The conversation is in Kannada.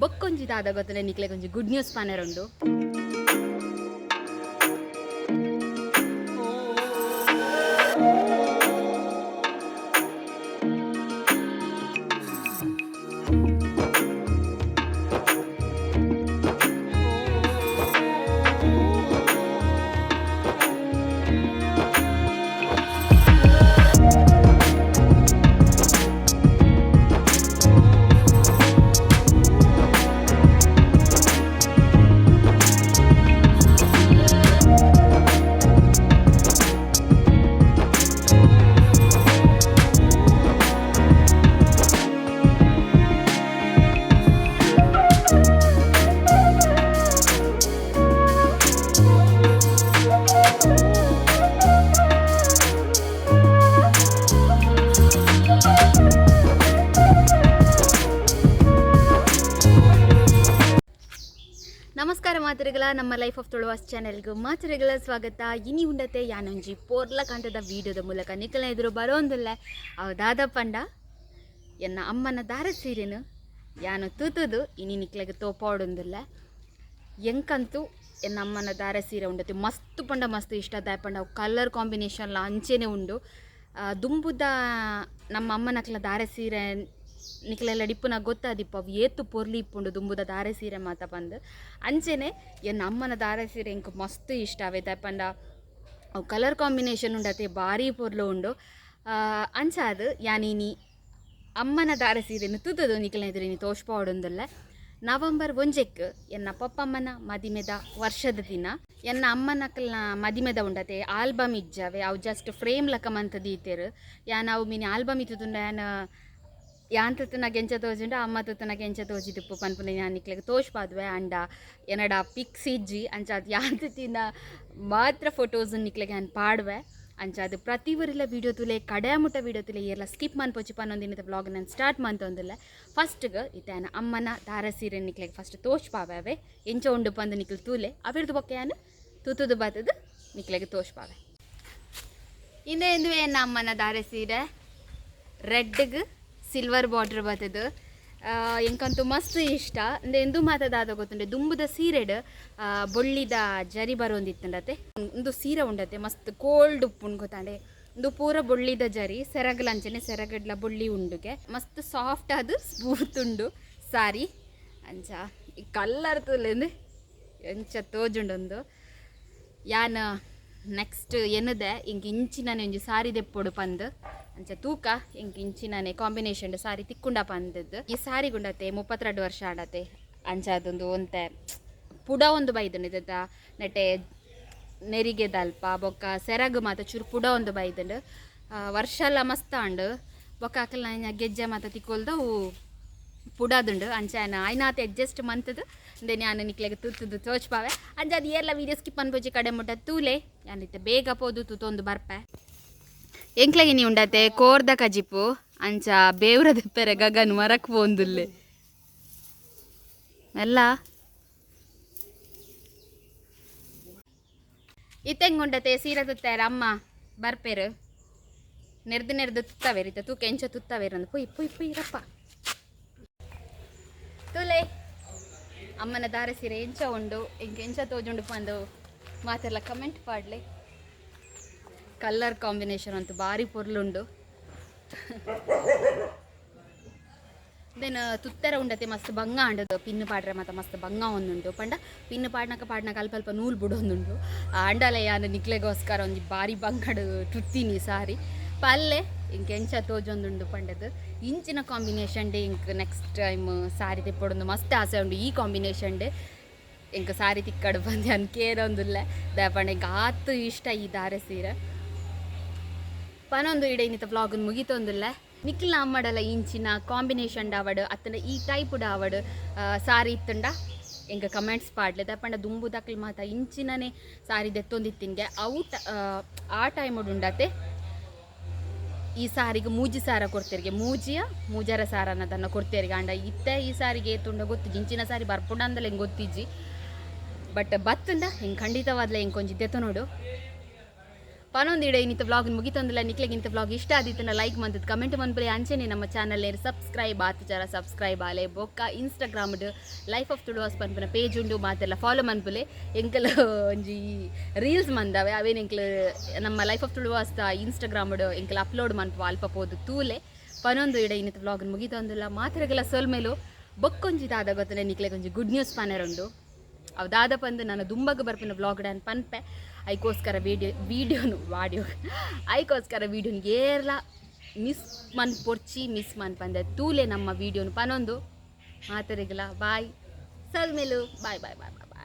ಬೊಕ್ಕೊಂಜಿ ದಾದ ಗೊತ್ತಲೆ ನಿಕ್ಲೆ ಕೊಂಚ ಗುಡ್ ನ್ಯೂಸ್ ಪಾನರುಂಡು. ನಮಸ್ಕಾರ ಮಾತರಿಗಳ ನಮ್ಮ ಲೈಫ್ ಆಫ್ ತುಳುವಾಸ್ ಚಾನೆಲ್ಗೂ ಮಾತರಿಗಳ ಸ್ವಾಗತ. ಇನಿ ಉಂಡತೆ ಯಾನೊಂಜಿ ಪೋರ್ಲ ಕಾಂತದ ವೀಡಿಯೋದ ಮೂಲಕ ನಿಖಲ ಎದುರು ಬರೋಂದಿಲ್ಲ ಅವು ದಾದ ಪಂಡ ಎನ್ನ ಅಮ್ಮನ ದಾರ ಸೀರೆನು ಯಾನು ತೂತುದು ಇನಿ ನಿಕ್ಲೆಗೆ ತೋಪಾಡೊಂದಿಲ್ಲ. ಎಂಕಂತೂ ಎನ್ನ ಅಮ್ಮನ ದಾರ ಸೀರೆ ಉಂಡತೆ ಮಸ್ತ್ ಪಂಡ ಮಸ್ತ್ ಇಷ್ಟ ದಾಯ ಪಂಡ ಅವು ಕಲರ್ ಕಾಂಬಿನೇಷನ್ಲ ಅಂಚೆನೆ ಉಂಡು. ದುಂಬುದ ನಮ್ಮ ಅಮ್ಮನಕ್ಲ ದಾರ ಸೀರೆ ನಿಕ್ಲೆಲ್ಲ ಡಿಪ್ಪುನ ಗೊತ್ತಾದಿಪ್ಪ ಅವು ಏತು ಪೊರ್ಲಿ ಇಪ್ಪುಂಡು ದುಂಬುದ ದಾರೆ ಸೀರೆ ಮಾತ ಬಂದು ಅಂಚೆನೆ ಎನ್ನ ಅಮ್ಮನ ದಾರೆ ಸೀರೆ ಇಂಕ ಮಸ್ತ್ ಇಷ್ಟ ಅವೇ ತಪ್ಪಂಡ ಅವು ಕಲರ್ ಕಾಂಬಿನೇಷನ್ ಉಂಡತೆ ಭಾರಿ ಪೊರ್ಲು ಉಂಡು. ಅಂಚಾದು ಯಾನೀನಿ ಅಮ್ಮನ ದಾರೆ ಸೀರೆನು ತುತ್ತದು ನಿಕ್ಲೆನ ಎದುರಿನಿ ತೋಷ್ಪಾಡೊಂದಿಲ್ಲ. ನವಂಬರ್ 1 ಎನ್ನ ಪಪ್ಪಮ್ಮನ ಮದಿಮೆದ ವರ್ಷದ ದಿನ ಎನ್ನ ಅಮ್ಮನಕ್ಲ ಮದಿಮೆದ ಉಂಡತೆ ಆಲ್ಬಮ್ ಇಜ್ಜವೆ ಅವು ಜಸ್ಟ್ ಫ್ರೇಮ್ ಲಕ ಮಂತ ದೀತೆರು ಯಾನ ಅವು ಮೀನಿ ಆಲ್ಬಮ್ ಇತ್ತುಂಡ ಯಾನ ಯಾನ್ ತುತ್ತನಾಗ ಎಂಚ ತೋಜುಂಡು ಅಮ್ಮ ತುತ್ತನಾಗ ಎಂಚ ತೋಜಿದಿಪ್ಪು ಪನ್ಪುನ ನಾನು ನಿಕ್ಲೆಗೆ ತೋಷ್ಪಾದ್ವೆ ಅಂಡ ಏನಡ ಪಿಕ್ಸ್ ಇಜ್ಜಿ ಅಂಚ ಅದು ಯಾನ್ ತುತ್ತಿನ ಮಾತ್ರ ಫೋಟೋಸ್ ನಿಕ್ಲೆಗೆ ನಾನು ಪಾಡ್ವೆ ಅಂಚ ಅದು ಪ್ರತಿ ಊರಿಲ್ಲ ವೀಡಿಯೋ ತುಲೆ ಕಡೆ ಮುಟ್ಟ ವೀಡಿಯೋ ತುಲೆ ಎಲ್ಲ ಸ್ಕಿಪ್ ಮನ್ಪೊಚ್ಚಿ ಪನ್ನೊಂದಿನ ಬ್ಲಾಗ್ ನಾನು ಸ್ಟಾರ್ಟ್ ಮಂತೊಂದಿಲ್ಲ. ಫಸ್ಟ್ಗೆ ಇತ್ತಾನ ಅಮ್ಮನ ದಾರ ಸೀರೆ ನಿಕ್ಲೆಗೆ ಫಸ್ಟ್ ತೋಷ್ಪಾವೆ ಎಂಚ ಉಂಡು ಪಂದು ನಿಕ್ಲು ತೂಲೆ ಅವಿರ್ದು ಬೊಕ್ಕ ಯಾನು ತುತ್ತದು ಬತ್ತದು ನಿಕ್ಲೆಗೆ ತೋಷ್ಪಾವೆ. ಇಂದೇ ಎಂದುವೆ ಎನ್ನ ಅಮ್ಮನ ದಾರ ಸೀರೆ ರೆಡ್ಗೆ ಸಿಲ್ವರ್ ಬಾರ್ಡ್ರ್ ಬರ್ತದೆ ಎಂಕಂತೂ ಮಸ್ತ್ ಇಷ್ಟ ಅಂದ್ರೆ ಎಂದು ಮಾತದಾದ ಗೊತ್ತುಂಡೆ ದುಂಬುದ ಸೀರೆಡ್ ಬೊಳ್ಳಿದ ಜರಿ ಬರೋಂದಿತ್ತಂಡತೆ ಒಂದು ಸೀರೆ ಉಂಡತೆ ಮಸ್ತ್ ಕೋಲ್ಡ್ ಉಪ್ಪುಂಡು ಗೊತ್ತಾಂಡೆ ಒಂದು ಪೂರ ಬೊಳ್ಳಿದ ಜರಿ ಸೆರಗಲಂಚನೆ ಸೆರಗಡ್ಲ ಬೊಳ್ಳಿ ಉಂಡುಗೆ ಮಸ್ತ್ ಸಾಫ್ಟ್ ಅದು ಸ್ಮೂತ್ ಉಂಡು ಸಾರಿ ಅಂಚ ಈ ಕಲ್ಲರ್ ತುಲೆಂದು ಎಂಚ ತೋಜುಂಡೊಂದು ಯಾನ ನೆಕ್ಸ್ಟ್ ಎನ್ನದೆ ಇಂಕ ಇಂಚಿನ ಒಂಜಿ ಸಾರಿ ದೆಪ್ಪೊಡು ಪಂದು ಅಂಚ ತೂಕ ಇಂಕ ಇಂಚಿನೇ ಕಾಂಬಿನೇಷನ್ ಸಾರಿ ತಿಕ್ಕುಂಡ ಪಂದದ್ದು ಈ ಸಾರಿ ಗುಂಡತೆ 32 ವರ್ಷ ಆಡತೆ ಅಂಚ ಅದೊಂದು ಒಂತೆ ಪುಡ ಒಂದು ಬೈದುಂಡು ನೆಟ್ಟೆ ನೆರಿಗೆ ದಲ್ಪ ಬೊಕ್ಕ ಸೆರಗು ಮಾತ ಚೂರು ಪುಡ ಒಂದು ಬೈದುಂಡು ವರ್ಷ ಎಲ್ಲ ಮಸ್ತ್ ಆಂಡು ಬೊಕ್ಕ ಹಾಕಲ್ಲ ಗೆಜ್ಜೆ ಮಾತ ತಿಕ್ಕೊಲ್ದವು ಪುಡದುಂಡು ಅಂಚ ಆಯ್ನಾತ ಅಡ್ಜಸ್ಟ್ ಮಂತದ್ದು ಅಂದೆ ನಾನು ನಿಕ್ಲೆಗೆ ತುತ್ತದು ತೋಚ್ಪಾವೆ ಅಂಚ ಅದು ಎಲ್ಲ ವೀಡಿಯೋ ಸ್ಕಿಪ್ ಅನ್ಪೋಚಿ ಕಡೆ ಮುಟ್ಟ ತೂಲೆ ಯಾನಿತ್ತೆ ಬೇಗ ಪೋದು ತುತ್ತೊಂದು ಬರ್ಪೆ ಎಂಕ್ಲೆಗೆ ನೀ ಉಂಡತೆ ಕೋರ್ದ ಕಜಿಪು ಅಂಚ ಬೇವ್ರದ ಪೆರೆ ಗಗನ್ ಮರಕ್ ಪೋಂದುಲ್ಲೆ ಎಲ್ಲ ಇತ್ತೆಂಗ್ ಉಂಡತೆ ಸೀರೆ ತುತ್ತಾರ ಅಮ್ಮ ಬರ್ಪೇರು ನೆರ್ದು ತುತ್ತವೇರಿತ ತೂಕ ಎಂಚ ತುತ್ತವೇರಂದು ಪುಯ್ ಪುಯ್ ಪುಯ್ ರಪ್ಪ ತುಲೆ ಅಮ್ಮನ ದಾರ ಸೀರೆ ಎಂಚ ಉಂಡು ಎಂಚ ತೋಜುಂಡು ಪಂದು ಮಾತೆಲ್ಲ ಕಮೆಂಟ್ ಪಾಡ್ಲೆ. ಕಲ್ಲರ್ ಕಾಂಬಿನೇಷನ್ ಅಂತೂ ಭಾರಿ ಪೊರ್ಲುಂಡು. ದೆನ್ ತುತ್ತರ ಉಂಡತೆ ಮಸ್ತ್ ಬಂಗ ಅಂಡದು ಪಿನ್ನು ಪಾಡ್ರೆ ಮತ್ತು ಮಸ್ತ್ ಬಂಗ ಒಂದುಂಟು ಪಂಡ ಪಿನ್ನು ಪಾಡ್ನಕ ಅಲ್ಪ ನೂಲು ಬಿಡೊಂದುಂಟು ಅಂಡಲೆ ಯಾನು ನಿಕ್ಲೆಗೋಸ್ಕರ ಒಂದು ಭಾರಿ ಬಂಗಡು ತುತ್ತೀನಿ ಸಾರಿ ಪಲ್ಲೆ ಇಂಕ ಎಂಚ ತೋಜೊಂದುಂಡು ಪಂಡದು ಇಂಚಿನ ಕಾಂಬಿನೇಷನ್ ಡೇ ಇಂಕ ನೆಕ್ಸ್ಟ್ ಟೈಮ್ ಸಾರಿ ತೆಪ್ಪೊಡೊಂದು ಮಸ್ತ್ ಆಸೆ ಉಂಡು ಈ ಕಾಂಬಿನೇಷನ್ ಡೇ ಇಂಕ ಸಾರಿ ತಿಕ್ಕಡು ಬಂದು ಅನ್ಕೇರೊಂದುಲ್ಲ ದಯಪಂಡ ಇಂಕ ಆತು ಇಷ್ಟ ಈ ದಾರೆ ಸೀರೆ ಪನೊಂದು ಇಡೆ ಇನ್ನಿತ ವ್ಲಾಗನ್ನು ಮುಗಿತೊಂದಿಲ್ಲ. ನಿಕ್ಲ ಅಮ್ಮಡಲ್ಲ ಇಂಚಿನ ಕಾಂಬಿನೇಷನ್ ಡಾವಡು ಅತ್ತನ ಈ ಟೈಪ್ ಡಾವಡು ಸಾರಿ ಇತ್ತಂಡ ಎಂಗ ಕಮೆಂಟ್ಸ್ ಪಾಡ್ಲೆ ದಯಪಂಡ ದುಂಬು ದಕ್ಲಿ ಮಾತ ಇಂಚಿನೇ ಸಾರಿ ದೆತ್ತೊಂದಿತ್ತಿನ್ಗೆ ಅವು ಆ ಟೈಮ್ ಉಂಡತೆ ಈ ಸಾರಿಗೆ ಮೂಜಿ ಸಾರ ಕೊಡ್ತೇರಿಗೆ ಮೂಜರ ಸಾರ ಅನ್ನೋದನ್ನು ಕೊಡ್ತೇರಿಗೆ ಅಂಡ ಇತ್ತೆ ಈ ಸಾರಿಗೆ ಏತುಂಡ ಗೊತ್ತಿಜ್ಜಿ ಇಂಚಿನ ಸಾರಿ ಬರ್ಪುಂಡ ಅಂದಲ್ಲ ಹೆಂಗೆ ಗೊತ್ತಿಜ್ಜಿ ಬಟ್ ಬತ್ತಂಡ ಹೆಂಗೆ ಖಂಡಿತವಾದ್ಲೆ ಹೆಂಗೆ ಕೊಂಚಿದ್ದೆತ್ತು ನೋಡು ಪನೊಂದು ಇಡ ಇನ್ನಿತ ವ್ಲಾಗ್ ಮುಗಿತೊಂದಿಲ್ಲ ನಿಕ್ಲೆಗೆ ಇಂಥ ವ್ಲಾಗ್ ಇಷ್ಟ ಆದಿತ್ತನ ಲೈಕ್ ಮಂತದ್ದು ಕಮೆಂಟ್ ಮನ್ಪಲೆ ಅಂಚೆನೆ ನಮ್ಮ ಚಾನಲ್ ಸಬ್ಸ್ಕ್ರೈಬ್ ಆತುಚಾರ ಸಬ್ಸ್ಕ್ರೈಬ್ ಆಲೆ ಬೊಕ್ಕ ಇನ್ಸ್ಟಾಗ್ರಾಮ್ಡ್ ಲೈಫ್ ಆಫ್ ತುಳುವಾಸ್ ಪನ್ಪನ ಪೇಜ್ ಉಂಡು ಮಾತೆಲ್ಲ ಫಾಲೋ ಮನ್ಪಲೆ ಎಂಕಲ್ ಒಂಜಿ ರೀಲ್ಸ್ ಮಂದಾವೆ ಅವೇನು ಎಂಕಲ್ ನಮ್ಮ ಲೈಫ್ ಆಫ್ ತುಳುವಾಸ್ ಇನ್ಸ್ಟಾಗ್ರಾಮ್ಡ್ ಎಂಕಲ್ ಅಪ್ಲೋಡ್ ಮನ್ಪ ಅಲ್ಪ ಪೋದು ತೂಲೆ ಪನೊಂದು ಇಡ ಇನ್ನಿತ ವ್ಲಾಗ್ ಮುಗಿತೊಂದಿಲ್ಲ ಮಾತ್ರೆಗೆಲ್ಲ ಸೊಲ್ಮೇಲು ಬೊಕ್ಕೊಂಜಿ ದಾದ ಗೊತ್ತನೆ ನಿಕ್ಲೆಗೆ ಒಂಜಿ ಗುಡ್ ನ್ಯೂಸ್ ಪನರುಂಡು ಅವು ದಾದ ಪಂದು ನಾನು ದುಂಬಗ ಬರ್ಪಿನ ವ್ಲಾಗ್ ಡಾನ್ ಪನ್ಪೆ ಐಕೋಸ್ಕರ ವೀಡಿಯೋನು ಐಕೋಸ್ಕರ ವೀಡಿಯೋನು ಏರ್ಲ ಮಿಸ್ ಮನ್ ಪಂದೆ ತೂಲೆ ನಮ್ಮ ವೀಡಿಯೋನು ಪನೊಂದು ಮಾತರಿಗಲ ಬಾಯ್ ಸಲ್ಮೇಲು ಬಾಯ್ ಬಾಯ್ ಬಾಯ್ ಬಾಯ್